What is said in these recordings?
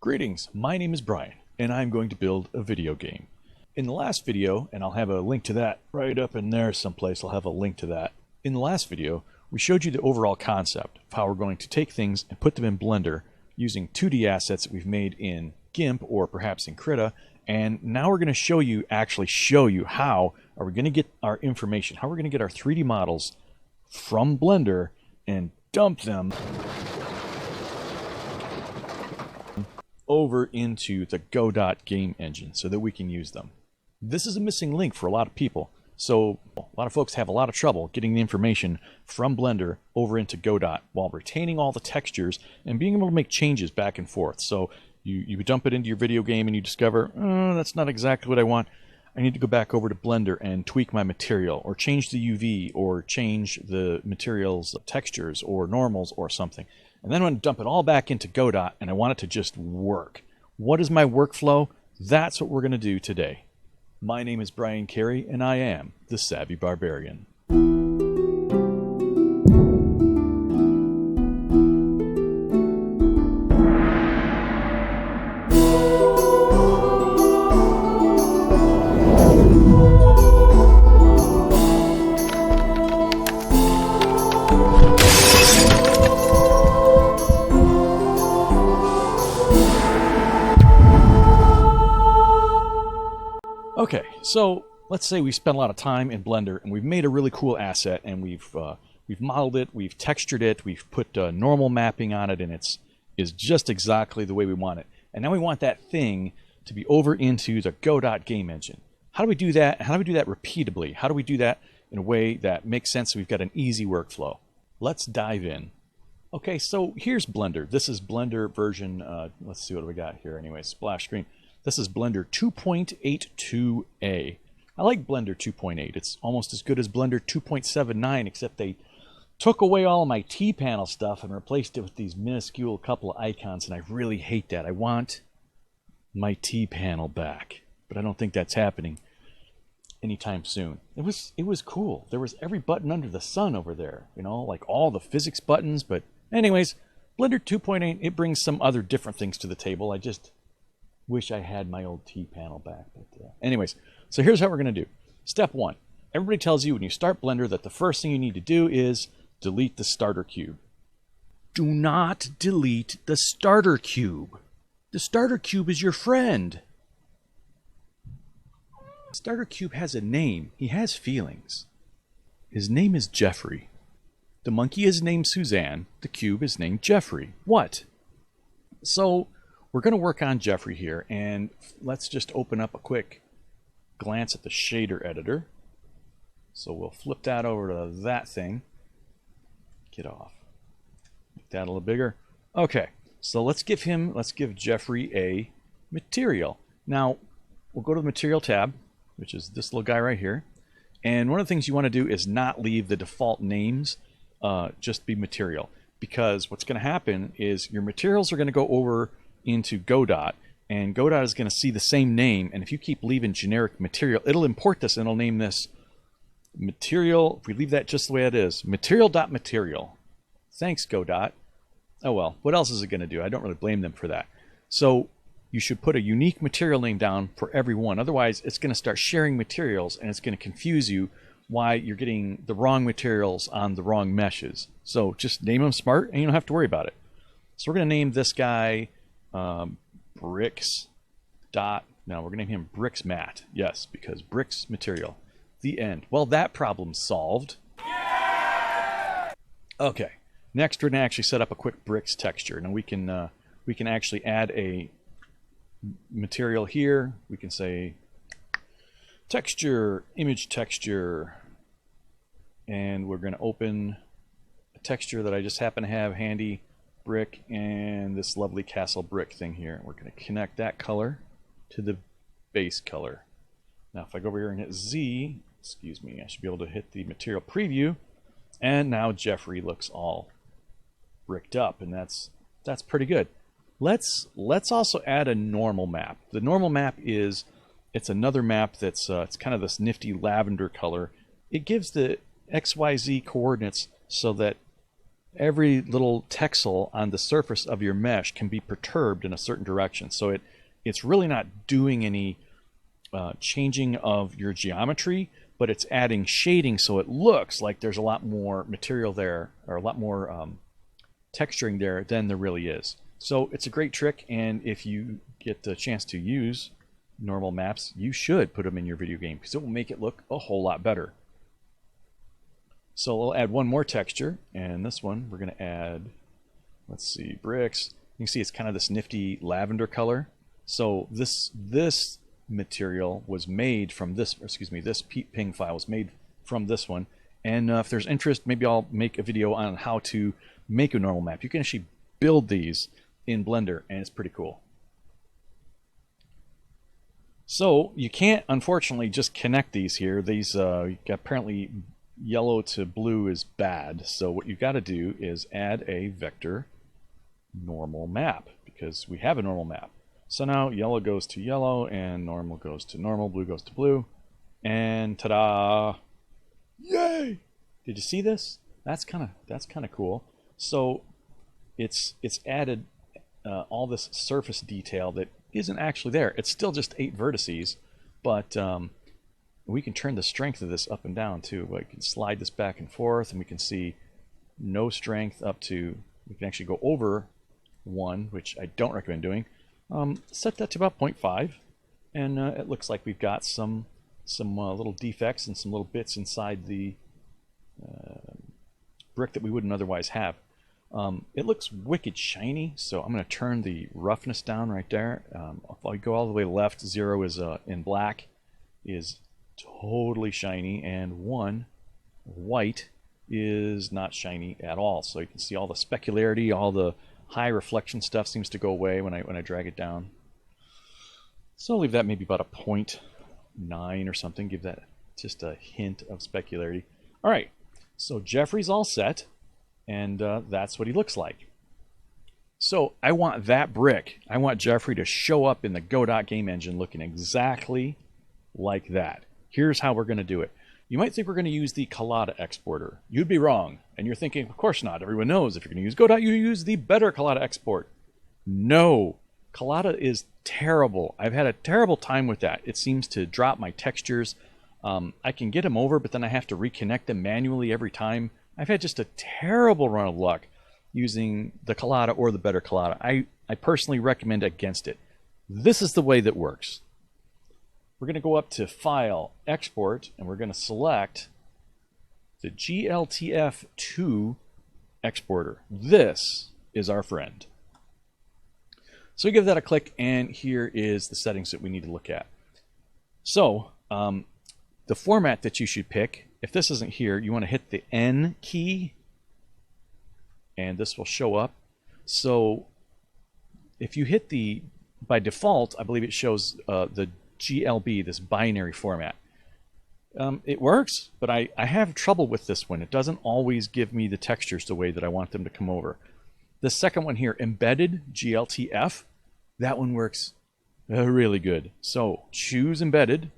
Greetings, my name is Brian, and I'm going to build a video game. In the last video, and I'll have a link to that right up in there someplace, I'll have a link to that. In the last video, we showed you the overall concept of how we're going to take things and put them in Blender using 2D assets that we've made in GIMP or perhaps in Krita, and now we're going to actually show you how are we going to get our information, how we're going to get our 3D models from Blender and dump them over into the Godot game engine so that we can use them. This is a missing link for a lot of people. So a lot of folks have a lot of trouble getting the information from Blender over into Godot while retaining all the textures and being able to make changes back and forth. So you dump it into your video game and you discover, oh, that's not exactly what I want. I need to go back over to Blender and tweak my material or change the UV or change the material's textures or normals or something. And then I'm going to dump it all back into Godot and I want it to just work. What is my workflow? That's what we're going to do today. My name is Brian Carey and I am the Savvy Barbarian. Okay, so let's say we spent a lot of time in Blender and we've made a really cool asset and we've modeled it, we've textured it, we've put normal mapping on it, and is just exactly the way we want it. And now we want that thing to be over into the Godot game engine. How do we do that? How do we do that repeatably? How do we do that in a way that makes sense so we've got an easy workflow? Let's dive in. Okay, so here's Blender. This is Blender version, let's see what we got here anyway, splash screen. This is Blender 2.82a. I like Blender 2.8. It's almost as good as Blender 2.79, except they took away all of my T-panel stuff and replaced it with these minuscule couple of icons, and I really hate that. I want my T-panel back, but I don't think that's happening anytime soon. It was cool. There was every button under the sun over there, you know, like all the physics buttons, but anyways, Blender 2.8, it brings some other different things to the table. I just wish I had my old T-panel back. But anyways, so here's how we're going to do. Step one. Everybody tells you when you start Blender that the first thing you need to do is delete the starter cube. Do not delete the starter cube. The starter cube is your friend. The starter cube has a name. He has feelings. His name is Jeffrey. The monkey is named Suzanne. The cube is named Jeffrey. What? So we're going to work on Jeffrey here, and let's just open up a quick glance at the shader editor. So we'll flip that over to that thing. Get off. Make that a little bigger. Okay, so let's give Jeffrey a material. Now, we'll go to the material tab, which is this little guy right here. And one of the things you want to do is not leave the default names, just be material. Because what's going to happen is your materials are going to go over into Godot, and Godot is going to see the same name, and if you keep leaving generic material, it'll import this and it'll name this material. If we leave that just the way it is, material.material. Thanks, Godot. Oh well, what else is it going to do? I don't really blame them for that. So you should put a unique material name down for every one. Otherwise, it's going to start sharing materials, and it's going to confuse you why you're getting the wrong materials on the wrong meshes. So just name them smart, and you don't have to worry about it. So we're going to name this guy bricks dot, no, we're going to name him bricks mat. Yes, because bricks material. The end. Well, that problem's solved. Yeah! Okay, next we're going to actually set up a quick bricks texture. Now we can actually add a material here. We can say texture, image texture, and we're going to open a texture that I just happen to have handy, brick, and this lovely castle brick thing here. We're going to connect that color to the base color. Now if I go over here and hit Z, excuse me, I should be able to hit the material preview, and now Jeffrey looks all bricked up, and that's pretty good. Let's also add a normal map. The normal map it's another map that's it's kind of this nifty lavender color. It gives the XYZ coordinates so that every little texel on the surface of your mesh can be perturbed in a certain direction. So it's really not doing any changing of your geometry, but it's adding shading so it looks like there's a lot more material there, or a lot more texturing there than there really is. So it's a great trick, and if you get the chance to use normal maps, you should put them in your video game because it will make it look a whole lot better. So we'll add one more texture, and this one we're going to add, let's see, bricks. You can see it's kind of this nifty lavender color. So this material was made from this, excuse me, this ping file was made from this one. And if there's interest, maybe I'll make a video on how to make a normal map. You can actually build these in Blender, and it's pretty cool. So you can't, unfortunately, just connect these here. These apparently yellow to blue is bad. So what you've got to do is add a vector normal map, because we have a normal map. So now yellow goes to yellow, and normal goes to normal, blue goes to blue, and ta-da! Yay! Did you see this? That's kind of cool. So it's added all this surface detail that isn't actually there. It's still just 8 vertices, but we can turn the strength of this up and down too. We can slide this back and forth, and we can see no strength up to, we can actually go over 1, which I don't recommend doing. Set that to about 0.5, and it looks like we've got some little defects and some little bits inside the brick that we wouldn't otherwise have. It looks wicked shiny, so I'm going to turn the roughness down right there. If I go all the way left, 0 is in black, is totally shiny, and 1 white is not shiny at all. So you can see all the specularity, all the high reflection stuff seems to go away when I drag it down. So I'll leave that maybe about a 0.9 or something, give that just a hint of specularity. All right, so Jeffrey's all set, and that's what he looks like. So I want that brick, I want Jeffrey to show up in the Godot game engine looking exactly like that. Here's how we're going to do it. You might think we're going to use the Collada exporter. You'd be wrong. And you're thinking, of course not. Everyone knows if you're going to use Godot, you use the better Collada export. No. Collada is terrible. I've had a terrible time with that. It seems to drop my textures. I can get them over, but then I have to reconnect them manually every time. I've had just a terrible run of luck using the Collada or the better Collada. I personally recommend against it. This is the way that works. We're going to go up to File, Export, and we're going to select the gltf2 exporter. This is our friend. So we give that a click, and here is the settings that we need to look at. So the format that you should pick, if this isn't here, you want to hit the N key, and this will show up. So if you hit the, by default, I believe it shows the GLB, this binary format. It works, but I have trouble with this one. It doesn't always give me the textures the way that I want them to come over. The second one here, embedded gltf, that one works really good. So choose embedded.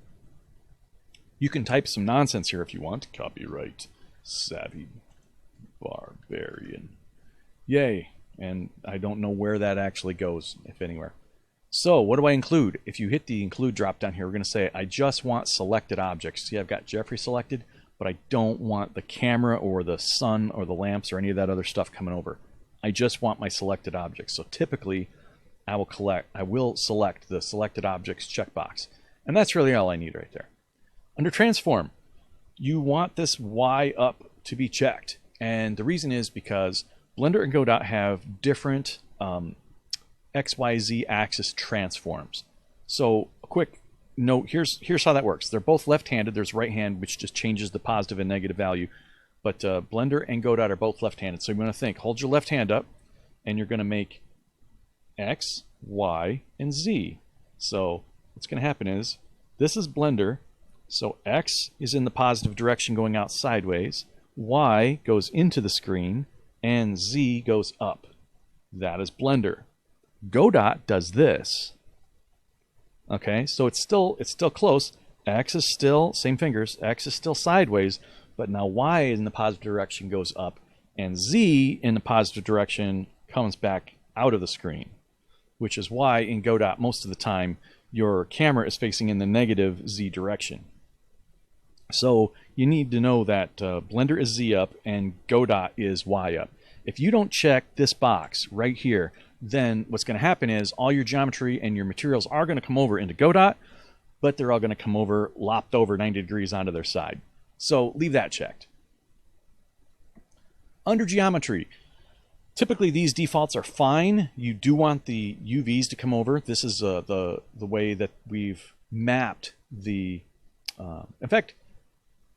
You can type some nonsense here if you want. Copyright savvy Barbarian. Yay. And I don't know where that actually goes, if anywhere. So what do I include? If you hit the include drop down here, we're going to say I just want selected objects. See, I've got Jeffrey selected, but I don't want the camera or the sun or the lamps or any of that other stuff coming over. I just want my selected objects. So typically I will select the selected objects checkbox. And that's really all I need right there. Under transform, you want this Y up to be checked. And the reason is because Blender and Godot have different XYZ axis transforms. So a quick note, here's how that works. They're both left-handed. There's right hand, which just changes the positive and negative value. But Blender and Godot are both left-handed. So you're going to think, hold your left hand up, and you're going to make X, Y, and Z. So what's going to happen is, this is Blender. So X is in the positive direction going out sideways. Y goes into the screen, and Z goes up. That is Blender. Godot does this. Okay, so it's still close. X is still, same fingers, X is still sideways, but now Y in the positive direction goes up, and Z in the positive direction comes back out of the screen, which is why in Godot most of the time your camera is facing in the negative Z direction. So you need to know that Blender is Z up and Godot is Y up. If you don't check this box right here, then what's going to happen is all your geometry and your materials are going to come over into Godot, but they're all going to come over, lopped over 90 degrees onto their side. So leave that checked. Under geometry, typically these defaults are fine. You do want the UVs to come over. This is the way that we've mapped the... in fact,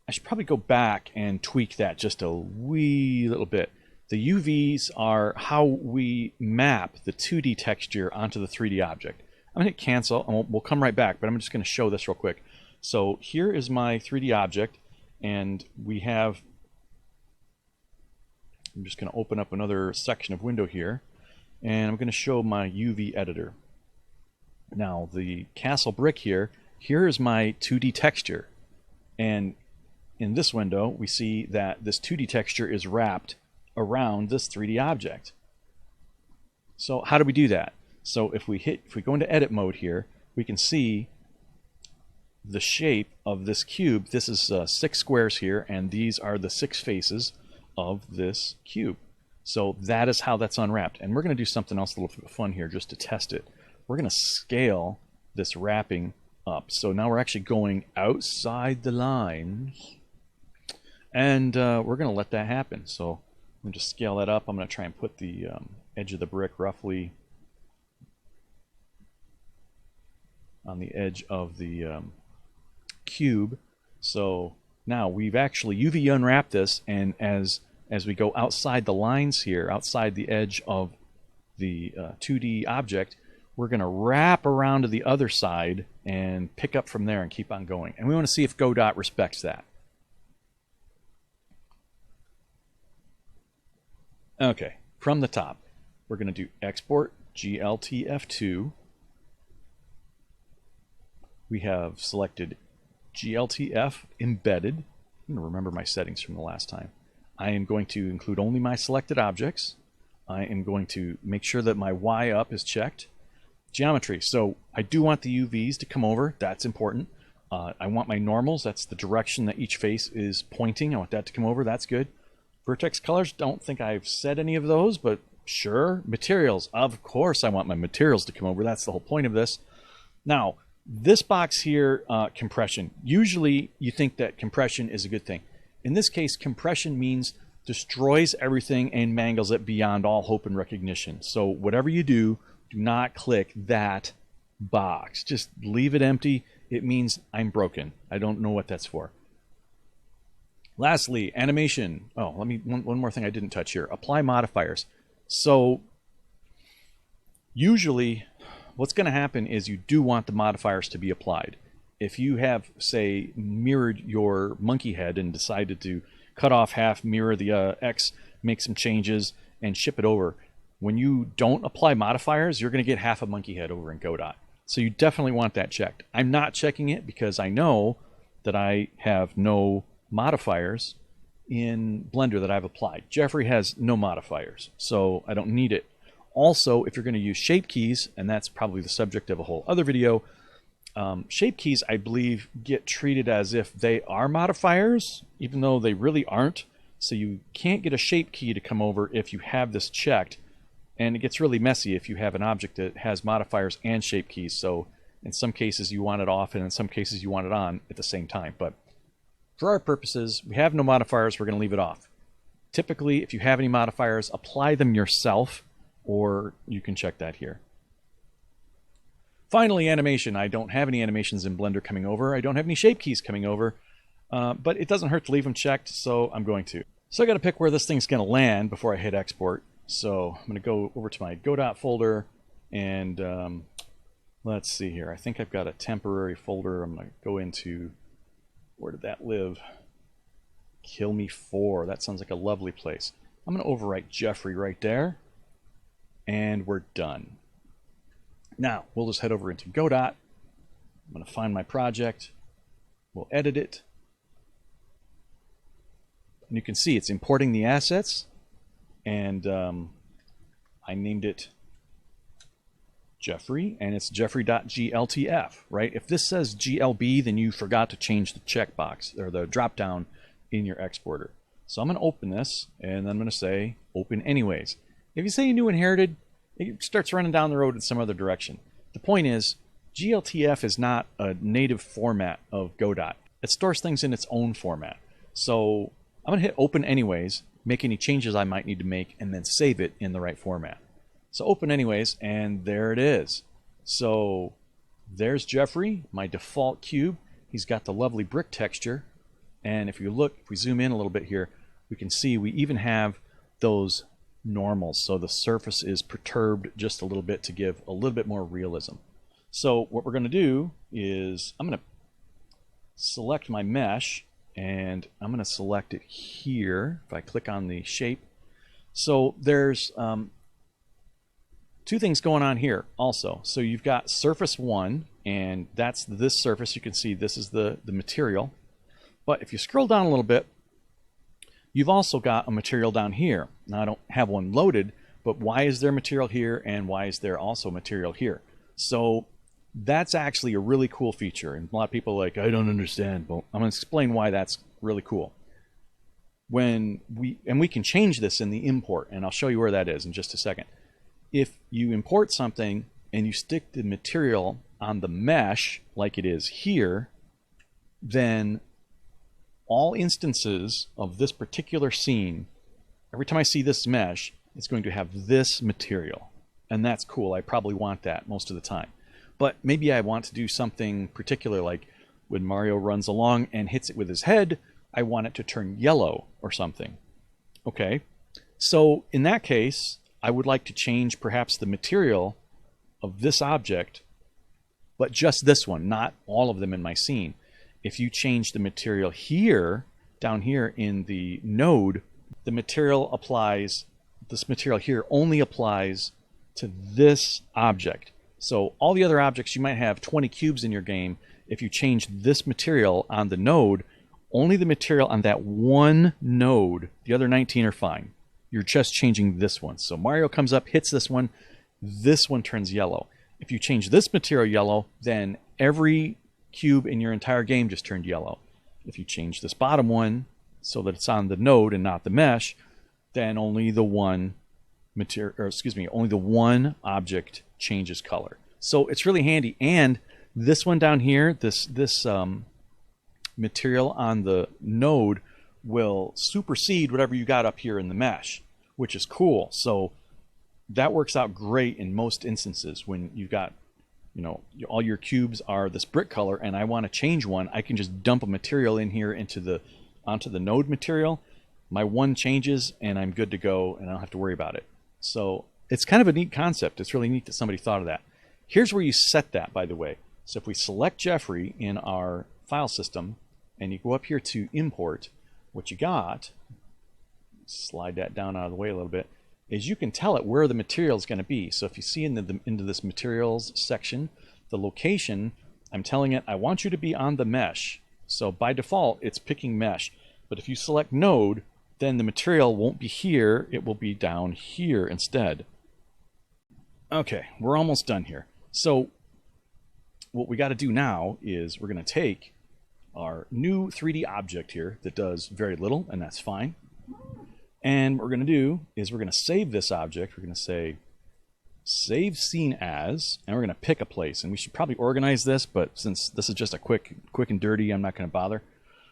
I should probably go back and tweak that just a wee little bit. The UVs are how we map the 2D texture onto the 3D object. I'm going to hit cancel, and we'll come right back, but I'm just going to show this real quick. So here is my 3D object, and we have... I'm just going to open up another section of window here, and I'm going to show my UV editor. Now, the castle brick here is my 2D texture. And in this window, we see that this 2D texture is wrapped around this 3D object. So how do we do that? So if we go into edit mode here, we can see the shape of this cube. This is 6 squares here, and these are the 6 faces of this cube. So that is how that's unwrapped. And we're going to do something else a little bit fun here just to test it. We're going to scale this wrapping up. So now we're actually going outside the lines, and we're going to let that happen. So I'm going to just scale that up. I'm going to try and put the edge of the brick roughly on the edge of the cube. So now we've actually UV unwrapped this, and as we go outside the lines here, outside the edge of the 2D object, we're going to wrap around to the other side and pick up from there and keep on going. And we want to see if Godot respects that. Okay, from the top, we're going to do export gltf2. We have selected gltf embedded. I'm going to remember my settings from the last time. I am going to include only my selected objects. I am going to make sure that my Y up is checked. Geometry. So I do want the UVs to come over. That's important. I want my normals. That's the direction that each face is pointing. I want that to come over. That's good. Vertex colors. Don't think I've said any of those, but sure. Materials. Of course I want my materials to come over. That's the whole point of this. Now, this box here, compression. Usually you think that compression is a good thing. In this case, compression means destroys everything and mangles it beyond all hope and recognition. So whatever you do not click that box. Just leave it empty. It means I'm broken. I don't know what that's for. Lastly, animation. Oh, one more thing I didn't touch here. Apply modifiers. So usually what's going to happen is you do want the modifiers to be applied. If you have, say, mirrored your monkey head and decided to cut off half, mirror the X, make some changes, and ship it over, when you don't apply modifiers, you're going to get half a monkey head over in Godot. So you definitely want that checked. I'm not checking it because I know that I have no modifiers in Blender that I've applied. Jeffrey has no modifiers, so I don't need it. Also, if you're going to use shape keys, and that's probably the subject of a whole other video, shape keys, I believe, get treated as if they are modifiers, even though they really aren't. So you can't get a shape key to come over if you have this checked. And it gets really messy if you have an object that has modifiers and shape keys. So in some cases you want it off, and in some cases you want it on at the same time. But for our purposes, we have no modifiers. We're going to leave it off. Typically, if you have any modifiers, apply them yourself, or you can check that here. Finally, animation. I don't have any animations in Blender coming over. I don't have any shape keys coming over, but it doesn't hurt to leave them checked, so I'm going to. So I got to pick where this thing's going to land before I hit export. So I'm going to go over to my Godot folder, and let's see here. I think I've got a temporary folder. I'm going to go into, where did that live? Kill Me 4. That sounds like a lovely place. I'm going to overwrite Jeffrey right there, and we're done. Now, we'll just head over into Godot. I'm going to find my project. We'll edit it. And you can see it's importing the assets. and I named it Jeffrey, and it's Jeffrey.gltf, right? If this says GLB, then you forgot to change the checkbox or the drop down in your exporter. So I'm going to open this, and I'm going to say open anyways. If you say new inherited, it starts running down the road in some other direction. The point is, gltf is not a native format of Godot. It stores things in its own format. So I'm going to hit open anyways, make any changes I might need to make, and then save it in the right format. So open anyways, and there it is. So there's Jeffrey, my default cube. He's got the lovely brick texture. And if you look, if we zoom in a little bit here, we can see we even have those normals. So the surface is perturbed just a little bit to give a little bit more realism. So what we're going to do is I'm going to select my mesh, and I'm going to select it here. If I click on the shape. So there's two things going on here also. So you've got surface 1, and that's this surface. You can see this is the material. But if you scroll down a little bit, you've also got a material down here. Now I don't have one loaded, but why is there material here, and why is there also material here? So that's actually a really cool feature, and a lot of people are like, I don't understand. Well, I'm going to explain why that's really cool. We can change this in the import, and I'll show you where that is in just a second. If you import something and you stick the material on the mesh like it is here, then all instances of this particular scene, every time I see this mesh, it's going to have this material. And that's cool. I probably want that most of the time. But maybe I want to do something particular, like when Mario runs along and hits it with his head, I want it to turn yellow or something. Okay, so in that case, I would like to change perhaps the material of this object, but just this one, not all of them in my scene. If you change the material here, down here in the node, the material applies, this material here only applies to this object. So all the other objects, you might have 20 cubes in your game. If you change this material on the node, only the material on that one node, the other 19 are fine. You're just changing this one. So Mario comes up, hits this one turns yellow. If you change this material yellow, then every cube in your entire game just turned yellow. If you change this bottom one so that it's on the node and not the mesh, then only the one material, or excuse me, only the one object changes color. So it's really handy. And this one down here, this material on the node will supersede whatever you got up here in the mesh, which is cool. So that works out great in most instances when you've got, you know, all your cubes are this brick color and I want to change one. I can just dump a material in here onto the node material. My one changes and I'm good to go, and I don't have to worry about it. So it's kind of a neat concept. It's really neat that somebody thought of that. Here's where you set that, by the way. So if we select Jeffrey in our file system and you go up here to import, what you got, slide that down out of the way a little bit, is you can tell it where the material is going to be. So if you see into this materials section, the location, I'm telling it, I want you to be on the mesh. So by default, it's picking mesh. But if you select node, then the material won't be here. It will be down here instead. Okay, we're almost done here. So what we got to do now is we're going to take our new 3D object here that does very little, and that's fine. And what we're going to do is we're going to save this object. We're going to say save scene as, and we're going to pick a place. And we should probably organize this, but since this is just a quick and dirty, I'm not going to bother.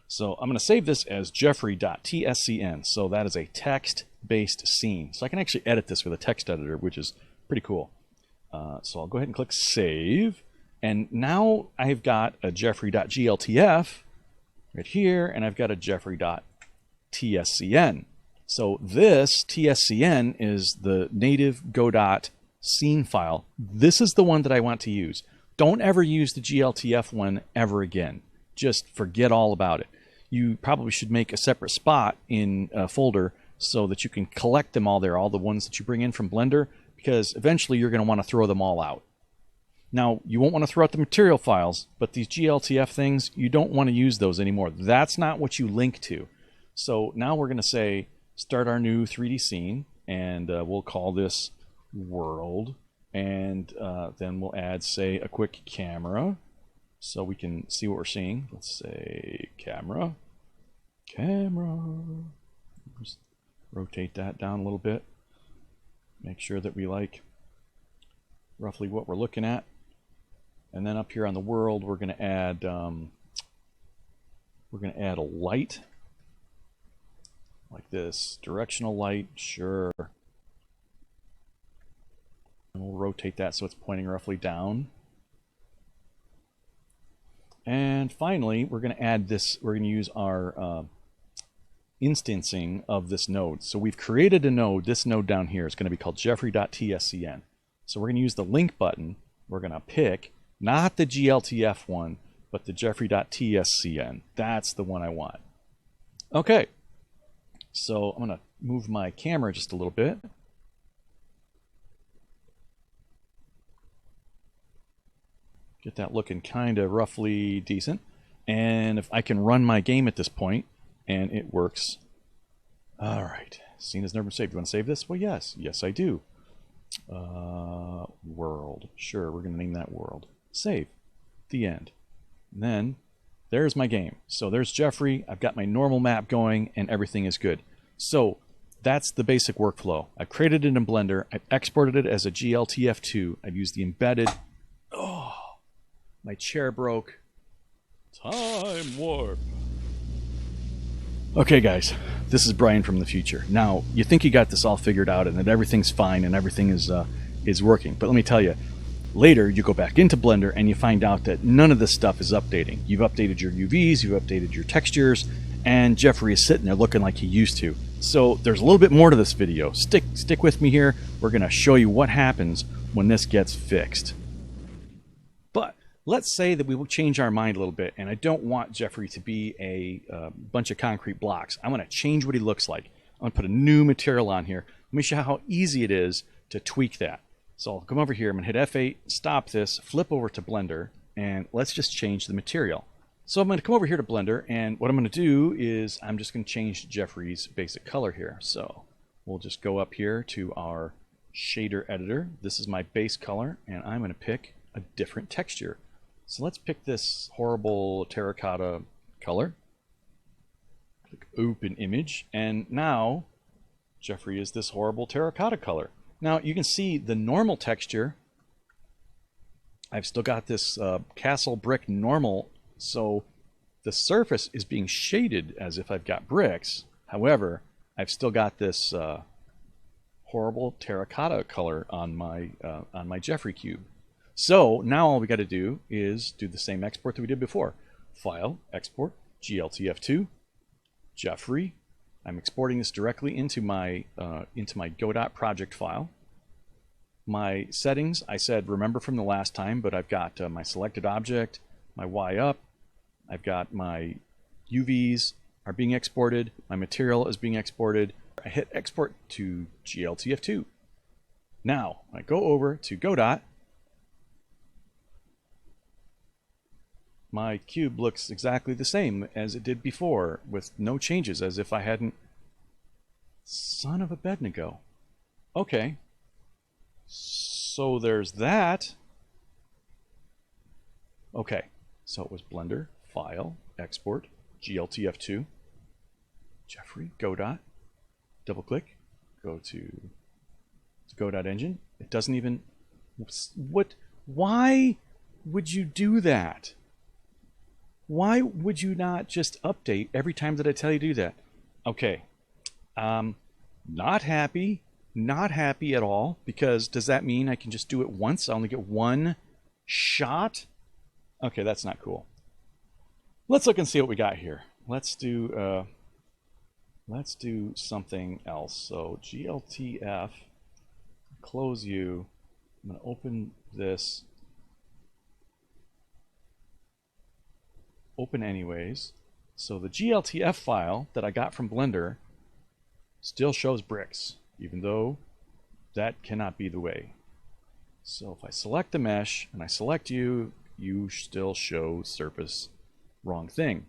So I'm going to save this as Jeffrey.tscn. So that is a text-based scene. So I can actually edit this with a text editor, which is pretty cool. So I'll go ahead and click save. And now I've got a Jeffrey.gltf right here, and I've got a Jeffrey.tscn. So this tscn is the native Godot scene file. This is the one that I want to use. Don't ever use the gltf one ever again. Just forget all about it. You probably should make a separate spot in a folder so that you can collect them all there, all the ones that you bring in from Blender, because eventually you're going to want to throw them all out. Now, you won't want to throw out the material files, but these gltf things, you don't want to use those anymore. That's not what you link to. So now we're going to say, start our new 3D scene, and we'll call this world, and then we'll add, say, a quick camera so we can see what we're seeing. Let's say camera. Just rotate that down a little bit. Make sure that we like roughly what we're looking at. And then up here on the world, we're going to add a light like this, directional light. Sure. And we'll rotate that so it's pointing roughly down. And finally, we're going to add this. We're going to use our instancing of this node. So we've created a node. This node down here is going to be called Jeffrey.tscn. So we're going to use the link button. We're going to pick not the gltf one, but the Jeffrey.tscn. That's the one I want. Okay. So I'm going to move my camera just a little bit. Get that looking kind of roughly decent. And if I can run my game at this point, and it works. All right. Scene has never been saved. You want to save this? Well, yes. Yes, I do. World. Sure, we're going to name that world. Save. The end. And then there's my game. So there's Jeffrey. I've got my normal map going, and everything is good. So that's the basic workflow. I've created it in Blender. I've exported it as a gltf2. I've used the embedded. Oh, my chair broke. Time warp. Okay, guys, this is Brian from the future. Now, you think you got this all figured out and that everything's fine and everything is working. But let me tell you, later you go back into Blender and you find out that none of this stuff is updating. You've updated your UVs, you've updated your textures, and Jeffrey is sitting there looking like he used to. So there's a little bit more to this video. Stick with me here. We're going to show you what happens when this gets fixed. But let's say that we will change our mind a little bit, and I don't want Jeffrey to be a bunch of concrete blocks. I want to change what he looks like. I'm going to put a new material on here. Let me show you how easy it is to tweak that. So I'll come over here, I'm going to hit F8, stop this, flip over to Blender, and let's just change the material. So I'm going to come over here to Blender, and what I'm going to do is I'm just going to change Jeffrey's basic color here. So we'll just go up here to our shader editor. This is my base color, and I'm going to pick a different texture. So let's pick this horrible terracotta color. Click open image, and now Jeffrey is this horrible terracotta color. Now you can see the normal texture. I've still got this castle brick normal, so the surface is being shaded as if I've got bricks. However, I've still got this horrible terracotta color on my Jeffrey cube. So now all we got to do is do the same export that we did before. File, export, gltf2, Jeffrey. I'm exporting this directly into my Godot project file. My settings, I said remember from the last time, but I've got my selected object, my Y up, I've got my UVs are being exported, my material is being exported. I hit export to gltf2. Now I go over to Godot. My cube looks exactly the same as it did before, with no changes, as if I hadn't... Son of a Abednego. Okay. So there's that. Okay. So it was Blender, File, Export, gltf2, Jeffrey, Godot. Double click. Go to Godot engine. It doesn't even... What? Why would you do that? Why would you not just update every time that I tell you to do that? Okay. Not happy. Not happy at all. Because does that mean I can just do it once? I only get one shot? Okay, that's not cool. Let's look and see what we got here. Let's do something else. So gltf, close you. I'm going to open this. Open anyways. So the gltf file that I got from Blender still shows bricks, even though that cannot be the way. So if I select the mesh and I select you, you still show surface wrong thing.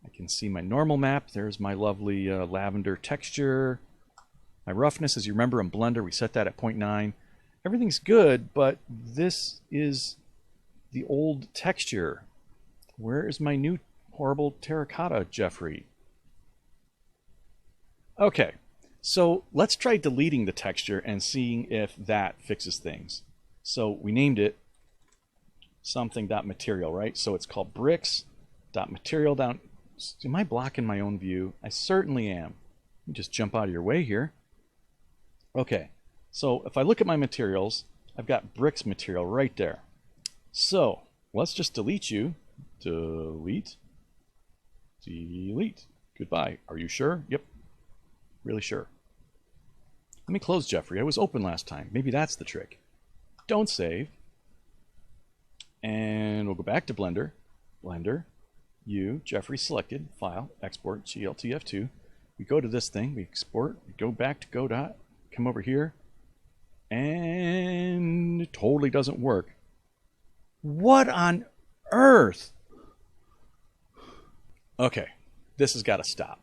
I can see my normal map. There's my lovely lavender texture. My roughness, as you remember in Blender, we set that at 0.9. Everything's good, but this is the old texture. Where is my new horrible terracotta, Jeffrey? Okay, so let's try deleting the texture and seeing if that fixes things. So we named it something.material, right? So it's called bricks.material down. Am I blocking my own view? I certainly am. Let me just jump out of your way here. Okay, so if I look at my materials, I've got bricks material right there. So let's just delete you. Delete. Delete. Goodbye. Are you sure? Yep. Really sure. Let me close Jeffrey. I was open last time. Maybe that's the trick. Don't save. And we'll go back to Blender. Blender. You, Jeffrey selected. File. Export. gltf2. We go to this thing. We export. We go back to Godot. Come over here. And it totally doesn't work. What on earth? Okay. This has got to stop.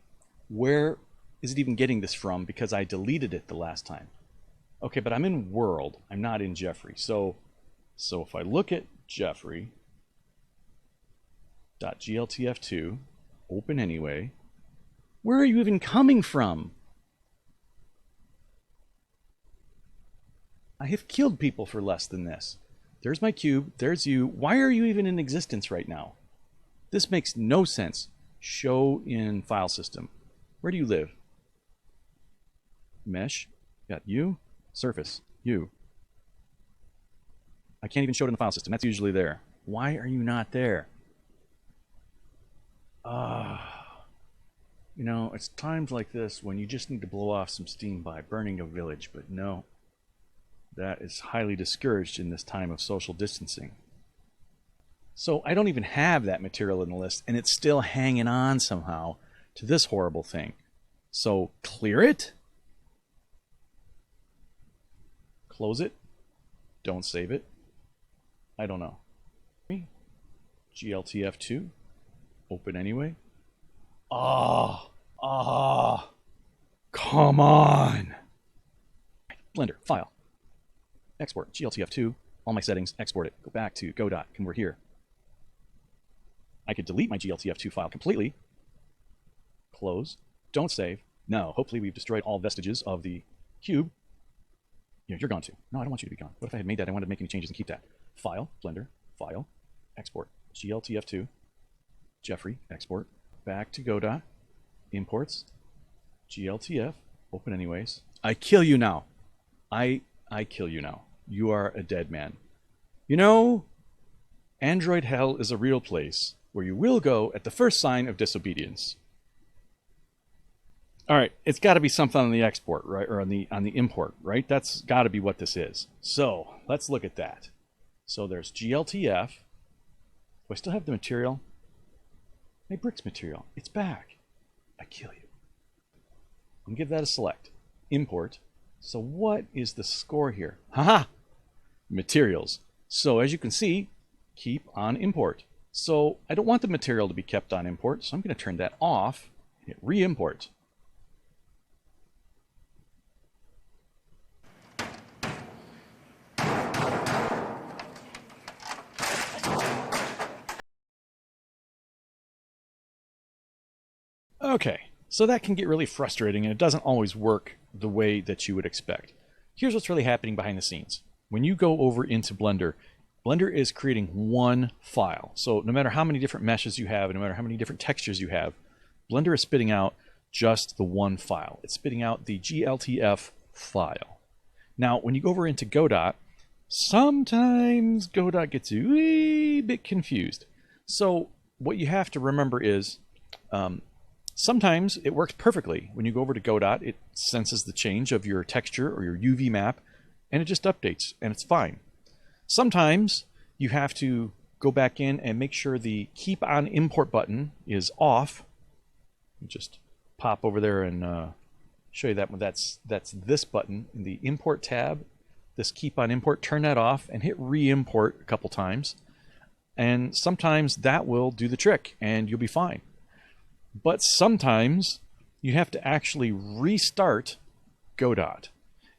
Where is it even getting this from? Because I deleted it the last time. Okay, but I'm in world. I'm not in Jeffrey. So if I look at Jeffrey.gltf2, open anyway, where are you even coming from? I have killed people for less than this. There's my cube. There's you. Why are you even in existence right now? This makes no sense. Show in file system. Where do you live? Mesh. Got you. Surface. You. I can't even show it in the file system. That's usually there. Why are you not there? You know, it's times like this when you just need to blow off some steam by burning a village, but no. That is highly discouraged in this time of social distancing. So I don't even have that material in the list, and it's still hanging on somehow to this horrible thing. So clear it. Close it. Don't save it. I don't know. gltf2. Open anyway. Come on. Blender, file. Export, gltf2, all my settings, export it. Go back to Godot, come over here. I could delete my gltf2 file completely. Close. Don't save. No, hopefully we've destroyed all vestiges of the cube. You're gone too. No, I don't want you to be gone. What if I had made that? I wanted to make any changes and keep that. File, Blender, file, export, gltf2, Jeffrey, export, back to Godot, imports, gltf, open anyways. I kill you now. I kill you now. You are a dead man. You know, Android hell is a real place where you will go at the first sign of disobedience. All right, it's got to be something on the export, right, or on the import, right? That's got to be what this is. So let's look at that. So there's gltf. Do I still have the material? My bricks material. It's back. I kill you. I'm gonna give that a select. Import. So what is the score here? Haha! Materials. So as you can see, keep on import. So I don't want the material to be kept on import, so I'm going to turn that off and hit re-import. Okay, so that can get really frustrating and it doesn't always work the way that you would expect. Here's what's really happening behind the scenes. When you go over into Blender, Blender is creating one file. So no matter how many different meshes you have, and no matter how many different textures you have, Blender is spitting out just the one file. It's spitting out the gltf file. Now, when you go over into Godot, sometimes Godot gets a wee bit confused. So what you have to remember is, sometimes it works perfectly. When you go over to Godot, it senses the change of your texture or your UV map, and it just updates, and it's fine. Sometimes you have to go back in and make sure the Keep on Import button is off. Just pop over there and show you that. That's this button in the Import tab. This Keep on Import, turn that off and hit re-import a couple times. And sometimes that will do the trick, and you'll be fine. But sometimes you have to actually restart Godot.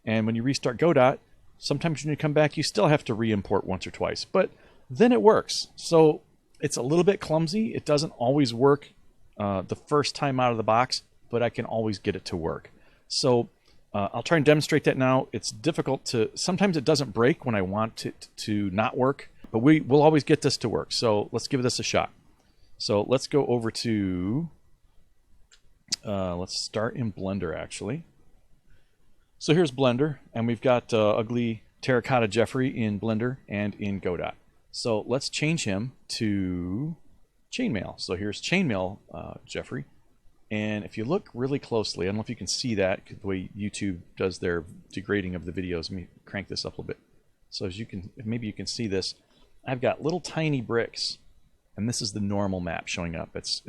And when you restart Godot, sometimes when you come back, you still have to re-import once or twice, but then it works. So it's a little bit clumsy. It doesn't always work the first time out of the box, but I can always get it to work. So I'll try and demonstrate that now. It's difficult to, sometimes it doesn't break when I want it to not work, but we'll always get this to work. So let's give this a shot. So let's go over to, let's start in Blender actually. So here's Blender, and we've got ugly terracotta Jeffrey in Blender and in Godot. So let's change him to chainmail. So here's chainmail Jeffrey. And if you look really closely, I don't know if you can see that, the way YouTube does their degrading of the videos. Let me crank this up a little bit. So as you can, maybe you can see this, I've got little tiny bricks, and this is the normal map showing up. It's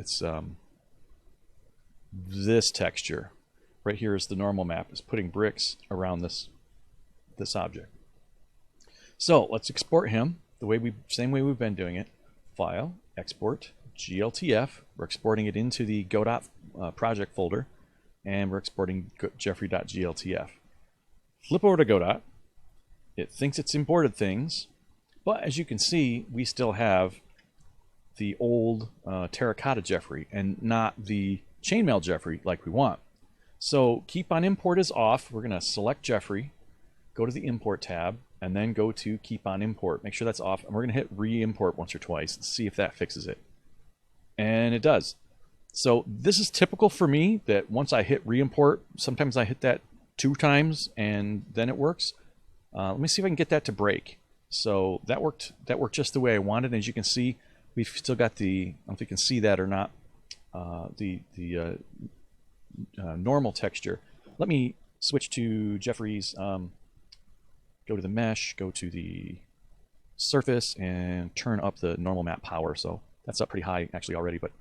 this texture. Right here is the normal map. It's putting bricks around this object. So let's export him same way we've been doing it. File, export, gltf. We're exporting it into the Godot project folder, and we're exporting jeffrey.gltf. Flip over to Godot. It thinks it's imported things, but as you can see, we still have the old terracotta Jeffrey and not the chainmail Jeffrey like we want. So keep on import is off. We're going to select Jeffrey, go to the import tab, and then go to keep on import. Make sure that's off, and we're going to hit re-import once or twice and see if that fixes it. And it does. So this is typical for me, that once I hit re-import, sometimes I hit that 2 times and then it works. Let me see if I can get that to break. So that worked just the way I wanted. As you can see, we've still got the, I don't know if you can see that or not, normal texture. Let me switch to Jeffrey's, go to the mesh, go to the surface, and turn up the normal map power. So that's up pretty high actually already, but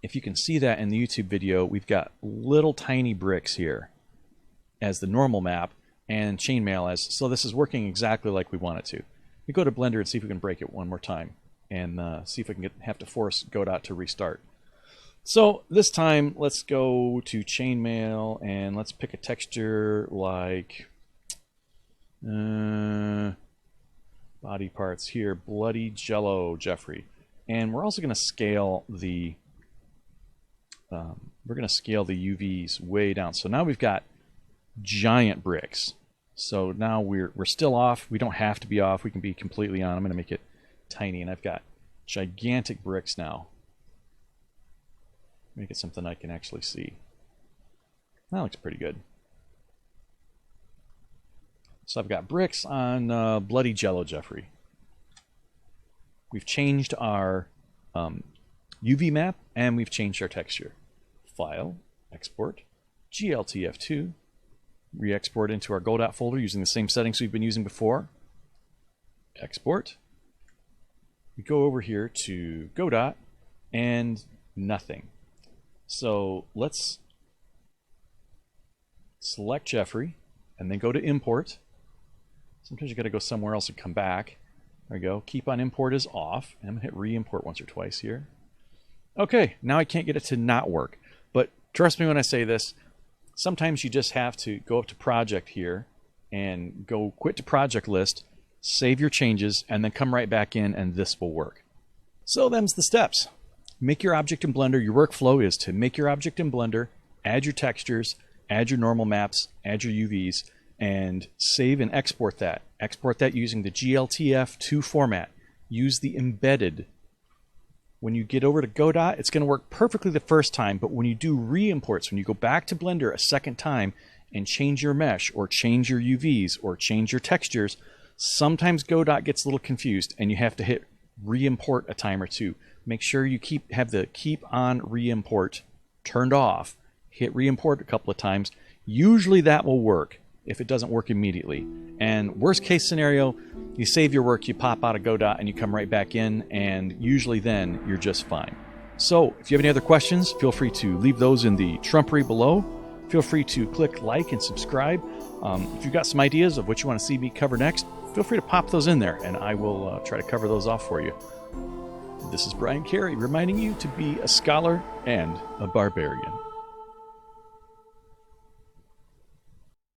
if you can see that in the YouTube video, we've got little tiny bricks here as the normal map and chainmail as, so this is working exactly like we want it to. We go to Blender and see if we can break it one more time and see if we can have to force Godot to restart. So this time, let's go to chainmail and let's pick a texture like body parts here, bloody jello Jeffrey. And we're also going to scale the UVs way down. So now we've got giant bricks. So now we're still off. We don't have to be off. We can be completely on. I'm going to make it tiny, and I've got gigantic bricks now. Make it something I can actually see. That looks pretty good. So I've got bricks on bloody jello Jeffrey. We've changed our UV map, and we've changed our texture. File, export, gltf2, re-export into our Godot folder using the same settings we've been using before. Export. We go over here to Godot, and nothing. So let's select Jeffrey, and then go to import. Sometimes you got to go somewhere else and come back. There we go. Keep on import is off. And I'm going to hit re-import once or twice here. Okay, now I can't get it to not work. But trust me when I say this, sometimes you just have to go up to project here and go quit to project list, save your changes, and then come right back in, and this will work. So them's the steps. Make your object in Blender. Your workflow is to make your object in Blender, add your textures, add your normal maps, add your UVs, and save and export that. Export that using the gltf2 format. Use the embedded. When you get over to Godot, it's going to work perfectly the first time, but when you do re-imports, when you go back to Blender a second time and change your mesh, or change your UVs, or change your textures, sometimes Godot gets a little confused, and you have to hit re-import a time or two. Make sure you have the keep on re-import turned off. Hit re-import a couple of times. Usually that will work if it doesn't work immediately. And worst case scenario, you save your work, you pop out of Godot, and you come right back in, and usually then you're just fine. So if you have any other questions, feel free to leave those in the trumpery below. Feel free to click like and subscribe. If you've got some ideas of what you want to see me cover next, feel free to pop those in there, and I will try to cover those off for you. This is Brian Carey reminding you to be a scholar and a barbarian.